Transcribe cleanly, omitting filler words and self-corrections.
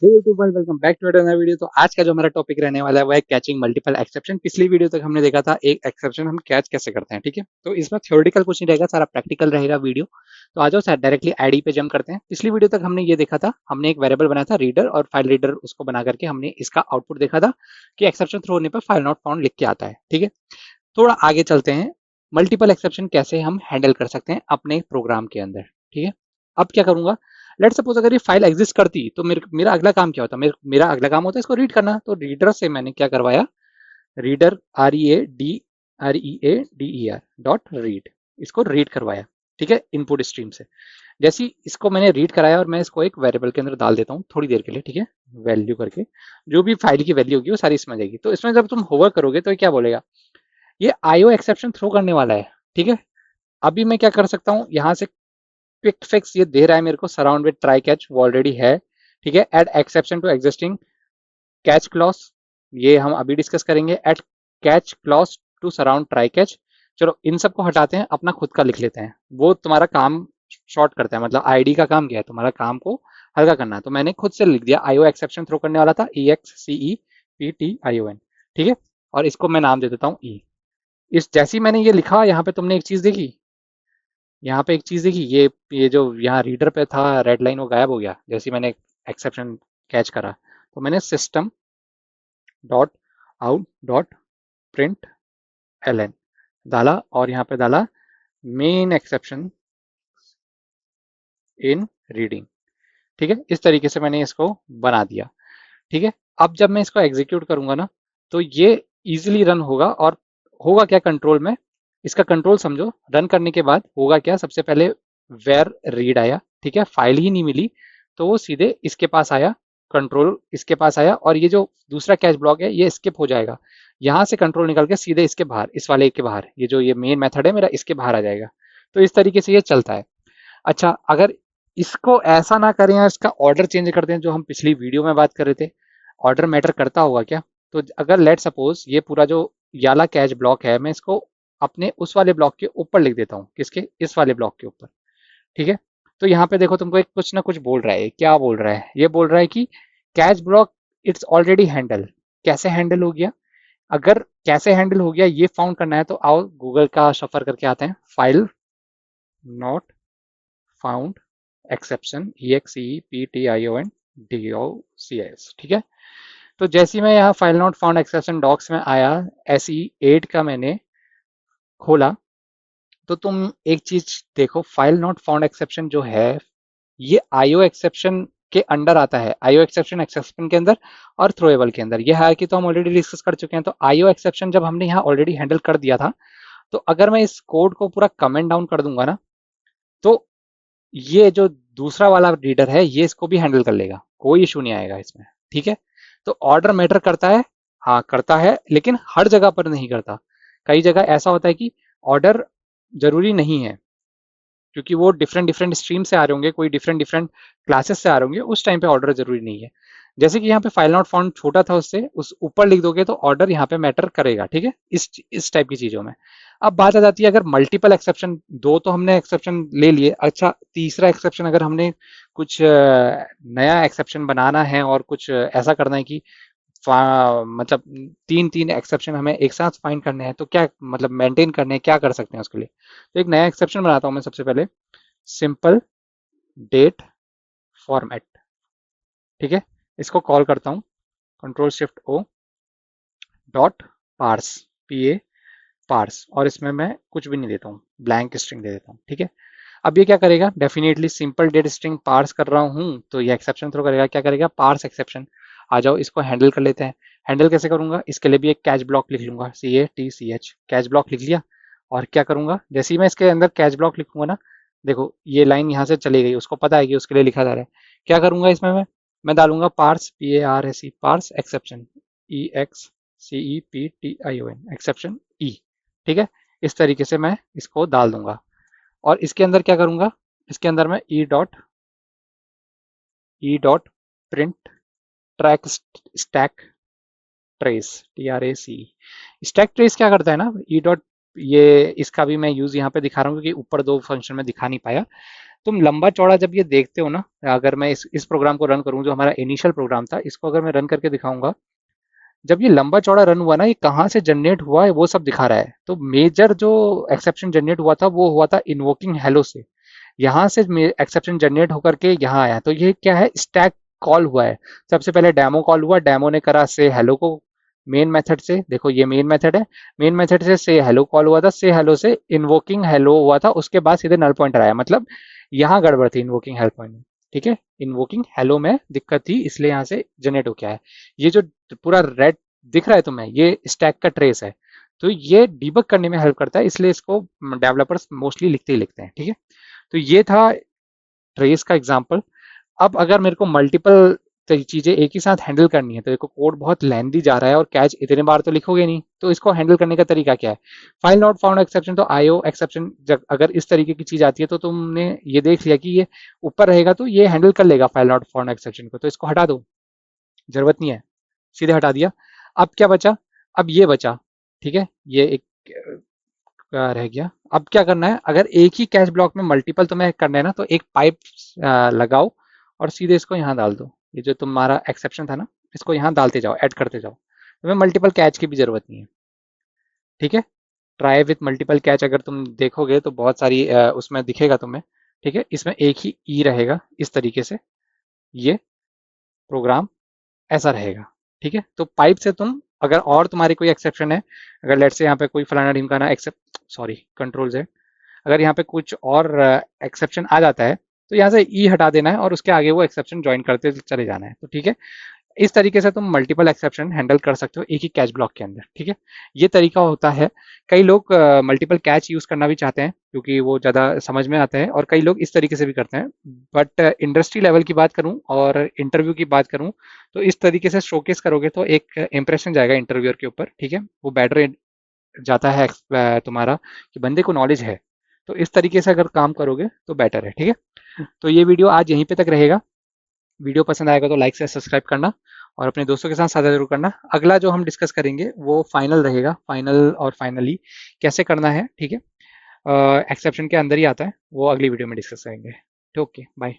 हे YouTube वाले, welcome back to another video. तो आज का जो हमारा टॉपिक रहने वाला है वो है कैचिंग मल्टीपल एक्सेप्शन। पिछली वीडियो तक हमने देखा था एक एक्सेप्शन हम कैच कैसे करते हैं, ठीक है। तो इसमें थ्योरेटिकल कुछ नहीं रहेगा, सारा प्रैक्टिकल रहेगा वीडियो। तो आ जाओ सर, डायरेक्टली आईडी पे जंप करते हैं। पिछली वीडियो तक हमने ये देखा था, हमने एक वेरिएबल बनाया था रीडर, और फाइल रीडर उसको बना करके हमने इसका आउटपुट देखा था कि एक्सेप्शन थ्रो होने पर फाइल नॉट फाउंड लिख के आता है, ठीक है। थोड़ा आगे चलते हैं, मल्टीपल एक्सेप्शन कैसे हम हैंडल कर सकते हैं अपने प्रोग्राम के अंदर, ठीक है। अब क्या करूंगा, लेट सपोज अगर ये फाइल एग्जिस्ट करती तो मेरा अगला काम क्या होता, मेरा अगला काम होता है इसको रीड करना। तो रीडर से मैंने क्या करवाया, रीडर READER डॉट रीड, इसको रीड करवाया, ठीक है, इनपुट स्ट्रीम से। जैसे ही इसको मैंने रीड कराया और मैं इसको एक वेरिएबल के अंदर डाल देता हूँ थोड़ी देर के लिए, ठीक है। वैल्यू करके जो भी फाइल की वैल्यू होगी वो सारी इसमें आ जाएगी। तो इसमें जब तुम होवर करोगे तो ये क्या बोलेगा, ये IO एक्सेप्शन थ्रो करने वाला है, ठीक है। अभी मैं क्या कर सकता हूँ, यहाँ से क्विक फिक्स ये दे रहा है मेरे को, सराउंड विद ट्राई कैच वो ऑलरेडी है, ठीक है। Add exception to existing catch clause, ये हम अभी डिस्कस करेंगे। Add catch clause to surround try catch. चलो इन सबको हटाते हैं, अपना खुद का लिख लेते हैं, वो तुम्हारा काम शॉर्ट करता है। मतलब आईडी का काम क्या है, तुम्हारा काम को हल्का करना है। तो मैंने खुद से लिख दिया, IO एक्सेप्शन थ्रो करने वाला था, EXCEPTION, ठीक है। और इसको मैं नाम दे देता हूँ ई। इस जैसे ही मैंने ये लिखा, यहाँ पे तुमने एक चीज देखी, यहाँ पे एक चीज देखी, ये जो यहाँ रीडर पे था रेड लाइन वो गायब हो गया जैसे ही मैंने एक्सेप्शन कैच करा। तो मैंने system dot out dot print L डाला और यहाँ पे डाला मेन एक्सेप्शन इन रीडिंग, ठीक है। इस तरीके से मैंने इसको बना दिया, ठीक है। अब जब मैं इसको एग्जीक्यूट करूंगा ना, तो ये इजीली रन होगा। और होगा क्या कंट्रोल में, इसका कंट्रोल समझो। रन करने के बाद होगा क्या, सबसे पहले वेर रीड आया, ठीक है, फाइल ही नहीं मिली तो वो सीधे इसके पास आया, कंट्रोल इसके पास आया, और ये जो दूसरा कैच ब्लॉक है ये स्किप हो जाएगा। यहाँ से कंट्रोल निकल के सीधे इसके बाहर, इस वाले के बाहर, ये जो ये मेन मेथड है मेरा, इसके बाहर आ जाएगा। तो इस तरीके से ये चलता है। अच्छा, अगर इसको ऐसा ना करें या इसका ऑर्डर चेंज कर दें, जो हम पिछली वीडियो में बात कर रहे थे, ऑर्डर मैटर करता होगा क्या। तो अगर लेट सपोज ये पूरा जो याला कैच ब्लॉक है, मैं इसको अपने उस वाले ब्लॉक के ऊपर लिख देता हूँ, किसके, इस वाले ब्लॉक के ऊपर, ठीक है। तो यहाँ पे देखो तुमको एक कुछ ना कुछ बोल रहा है, क्या बोल रहा है, ये बोल रहा है कि catch block it's already handle. कैसे हैंडल हो गया, अगर कैसे हैंडल हो गया ये फाउंड करना है तो आओ गूगल का शफर करके आते हैं, file not found exception, EXEPTION ठीक है। तो जैसे ही मैं यहाँ file not found exception docs में आया, SE8 का मैंने खोला, तो तुम एक चीज देखो, फाइल नॉट फाउंड एक्सेप्शन जो है ये IO एक्सेप्शन के अंडर आता है, IO एक्सेप्शन एक्सेप्शन के अंदर और थ्रोएबल के अंदर। ये है कि तो हम ऑलरेडी डिस्कस कर चुके हैं। तो IO एक्सेप्शन जब हमने यहाँ ऑलरेडी हैंडल कर दिया था, तो अगर मैं इस कोड को पूरा कमेंट डाउन कर दूंगा ना, तो ये जो दूसरा वाला रीडर है ये इसको भी हैंडल कर लेगा, कोई इशू नहीं आएगा इसमें, ठीक है। तो ऑर्डर मैटर करता है, हाँ करता है, लेकिन हर जगह पर नहीं करता। कई जगह ऐसा होता है कि ऑर्डर जरूरी नहीं है, क्योंकि वो डिफरेंट डिफरेंट स्ट्रीम से आ रहे होंगे, कोई डिफरेंट डिफरेंट क्लासेस से आ रहे होंगे, उस टाइम पे ऑर्डर जरूरी नहीं है। जैसे कि यहाँ पे फाइल नॉट फाउंड छोटा था, उससे उस ऊपर लिख दोगे तो ऑर्डर यहाँ पे मैटर करेगा, ठीक है, इस टाइप की चीजों में। अब बात आ जाती है, अगर मल्टीपल एक्सेप्शन, दो तो हमने एक्सेप्शन ले लिए, अच्छा तीसरा एक्सेप्शन अगर हमने कुछ नया एक्सेप्शन बनाना है और कुछ ऐसा करना है कि मतलब तीन तीन एक्सेप्शन हमें एक साथ फाइंड करने हैं, तो क्या मतलब मेंटेन करने हैं, क्या कर सकते हैं उसके लिए। तो एक नया एक्सेप्शन बनाता हूँ मैं सबसे पहले, सिंपल डेट फॉर्मेट, ठीक है। इसको कॉल करता हूँ Ctrl+Shift+O dot parse, PA parse, और इसमें मैं कुछ भी नहीं देता हूँ, ब्लैंक स्ट्रिंग दे देता हूँ, ठीक है। अब ये क्या करेगा, definitely simple date string parse कर रहा हूँ तो ये एक्सेप्शन थ्रो करेगा। क्या करेगा, पार्स एक्सेप्शन। आ जाओ इसको हैंडल कर लेते हैं। हैंडल कैसे करूंगा, इसके लिए भी एक कैच ब्लॉक लिख लूंगा, CATCH, कैच ब्लॉक लिख लिया। और क्या करूंगा, जैसे ही मैं इसके अंदर कैच ब्लॉक लिखूंगा ना, देखो ये लाइन यहाँ से चली गई, उसको पता है कि उसके लिए लिखा जा रहा है। क्या करूंगा इसमें मैं डालूंगा parse, PARSE parse exception, EXCEPTION exception ई, ठीक है। इस तरीके से मैं इसको डाल दूंगा। और इसके अंदर क्या करूंगा, इसके अंदर मैं E dot print track stack trace, TRAC। Stack trace क्या करता है ना, ई डॉट, ये इसका भी मैं यूज यहाँ पे दिखा रहा हूँ क्योंकि ऊपर दो फंक्शन में दिखा नहीं पाया। तुम लंबा चौड़ा जब ये देखते हो ना, अगर मैं इस प्रोग्राम को रन करूँ, जो हमारा इनिशियल प्रोग्राम था, इसको अगर मैं रन करके दिखाऊंगा, जब ये लंबा चौड़ा रन हुआ ना, ये कहाँ से जनरेट हुआ है वो सब दिखा रहा है। तो मेजर जो एक्सेप्शन जनरेट हुआ था वो हुआ था इन्वोकिंग हेलो से। यहाँ से एक्सेप्शन जनरेट होकर के यहाँ आया। तो ये क्या है, स्टैक कॉल हुआ है। सबसे पहले डेमो कॉल हुआ, डेमो ने करा से हेलो को मेन मेथड से, देखो ये मेन मेथड है, मेन मेथड से हेलो कॉल हुआ था, से हेलो से इन्वोकिंग हेलो हुआ था, उसके बाद सीधे नल पॉइंटर आया। मतलब यहाँ गड़बड़ थी इन्वोकिंग हेलो पॉइंट में। ठीक है, इन्वोकिंग हेलो में दिक्कत थी, इसलिए यहाँ से जनरेट हो गया है। ये जो पूरा रेड दिख रहा है तुम्हें, ये स्टैक का ट्रेस है। तो ये डिबग करने में हेल्प करता है, इसलिए इसको डेवलपर्स मोस्टली लिखते ही लिखते हैं। ठीक है, तो ये था ट्रेस का एग्जांपल। अब अगर मेरे को मल्टीपल चीजें एक ही साथ हैंडल करनी है, तो देखो कोड बहुत लेंदी जा रहा है और कैच इतने बार तो लिखोगे नहीं, तो इसको हैंडल करने का तरीका क्या है। फाइल नॉट फाउंड एक्सेप्शन, तो आईओ एक्सेप्शन जब अगर इस तरीके की चीज आती है, तो तुमने ये देख लिया कि ये ऊपर रहेगा तो ये हैंडल कर लेगा फाइल नॉट फाउंड एक्सेप्शन को, तो इसको हटा दो, जरूरत नहीं है, सीधे हटा दिया। अब क्या बचा, अब ये बचा। ठीक है, ये एक रह गया। अब क्या करना है, अगर एक ही कैच ब्लॉक में मल्टीपल तुम्हें करना है ना, तो एक पाइप लगाओ और सीधे इसको यहाँ डाल दो। ये जो तुम्हारा एक्सेप्शन था ना, इसको यहाँ डालते जाओ, ऐड करते जाओ, तुम्हें मल्टीपल कैच की भी जरूरत नहीं है। ठीक है, ट्राई विथ मल्टीपल कैच अगर तुम देखोगे तो बहुत सारी उसमें दिखेगा तुम्हें। ठीक है, इसमें एक ही ई रहेगा इस तरीके से, ये प्रोग्राम ऐसा रहेगा। ठीक है, तो पाइप से तुम अगर और तुम्हारी कोई एक्सेप्शन है, अगर लेट से यहाँ पे कोई फलाना ढिमकाना एक्सेप्ट, सॉरी कंट्रोल Z, अगर यहाँ पे कुछ और एक्सेप्शन आ जाता है, तो यहाँ से ई हटा देना है और उसके आगे वो एक्सेप्शन ज्वाइन करते चले जाना है। तो ठीक है, इस तरीके से तुम मल्टीपल एक्सेप्शन हैंडल कर सकते हो एक ही कैच ब्लॉक के अंदर। ठीक है, ये तरीका होता है। कई लोग मल्टीपल कैच यूज करना भी चाहते हैं क्योंकि वो ज़्यादा समझ में आता है, और कई लोग इस तरीके से भी करते हैं। बट इंडस्ट्री लेवल की बात करूं और इंटरव्यू की बात करूं, तो इस तरीके से शोकेस करोगे तो एक इंप्रेशन जाएगा इंटरव्यूअर के ऊपर। ठीक है, वो बेटर जाता है तुम्हारा कि बंदे को नॉलेज है। तो इस तरीके से अगर काम करोगे तो बेटर है। ठीक है, तो ये वीडियो आज यहीं पे तक रहेगा। वीडियो पसंद आएगा तो लाइक से सब्सक्राइब करना और अपने दोस्तों के साथ साझा जरूर करना। अगला जो हम डिस्कस करेंगे वो फाइनल रहेगा, फाइनल और फाइनली कैसे करना है। ठीक है, एक्सेप्शन के अंदर ही आता है, वो अगली वीडियो में डिस्कस करेंगे। Okay, bye.